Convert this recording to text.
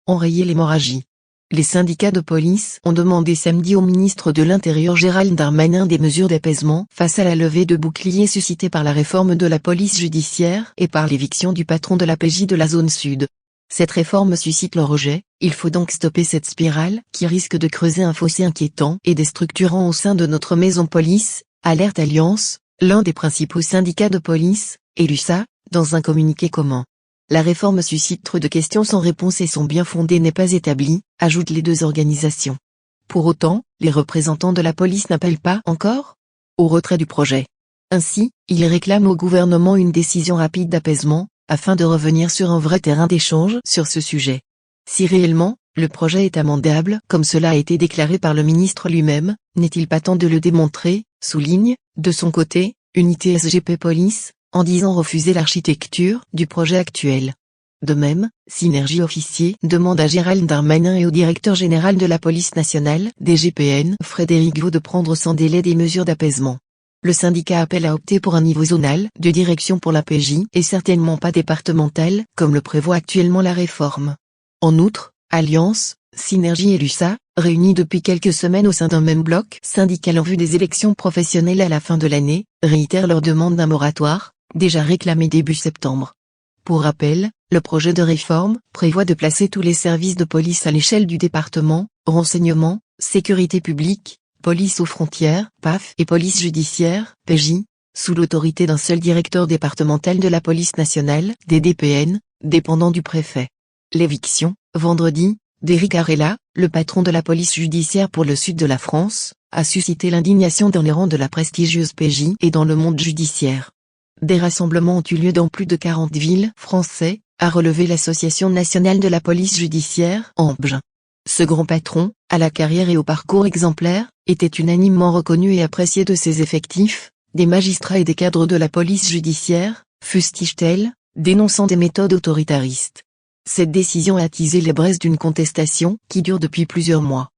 enrayer l'hémorragie. Les syndicats de police ont demandé samedi au ministre de l'Intérieur Gérald Darmanin des mesures d'apaisement face à la levée de boucliers suscitée par la réforme de la police judiciaire et par l'éviction du patron de la PJ de la zone sud. Cette réforme suscite le rejet, il faut donc stopper cette spirale qui risque de creuser un fossé inquiétant et déstructurant au sein de notre maison police, alerte Alliance, l'un des principaux syndicats de police, et l'USA, dans un communiqué commun. La réforme suscite trop de questions sans réponse et son bien-fondé n'est pas établi, ajoutent les deux organisations. Pour autant, les représentants de la police n'appellent pas encore au retrait du projet. Ainsi, ils réclament au gouvernement une décision rapide d'apaisement, afin de revenir sur un vrai terrain d'échange sur ce sujet. Si réellement, le projet est amendable, comme cela a été déclaré par le ministre lui-même, n'est-il pas temps de le démontrer, souligne, de son côté, Unité SGP Police, en disant refuser l'architecture du projet actuel. De même, Synergie Officier demande à Gérald Darmanin et au directeur général de la police nationale, DGPN, Frédéric Vaux de prendre sans délai des mesures d'apaisement. Le syndicat appelle à opter pour un niveau zonal de direction pour la PJ et certainement pas départemental, comme le prévoit actuellement la réforme. En outre, Alliance, Synergie et l'USA, réunis depuis quelques semaines au sein d'un même bloc syndical en vue des élections professionnelles à la fin de l'année, réitèrent leur demande d'un moratoire, déjà réclamé début septembre. Pour rappel, le projet de réforme prévoit de placer tous les services de police à l'échelle du département, renseignement, sécurité publique, police aux frontières, PAF et police judiciaire, PJ, sous l'autorité d'un seul directeur départemental de la police nationale, DDPN, dépendant du préfet. L'éviction, vendredi, d'Éric Arella, le patron de la police judiciaire pour le sud de la France, a suscité l'indignation dans les rangs de la prestigieuse PJ et dans le monde judiciaire. Des rassemblements ont eu lieu dans plus de 40 villes françaises, a relevé l'Association nationale de la police judiciaire, ANPJ. Ce grand patron, à la carrière et au parcours exemplaire, était unanimement reconnu et apprécié de ses effectifs, des magistrats et des cadres de la police judiciaire, fustige-t-elle, dénonçant des méthodes autoritaristes. Cette décision a attisé les braises d'une contestation qui dure depuis plusieurs mois.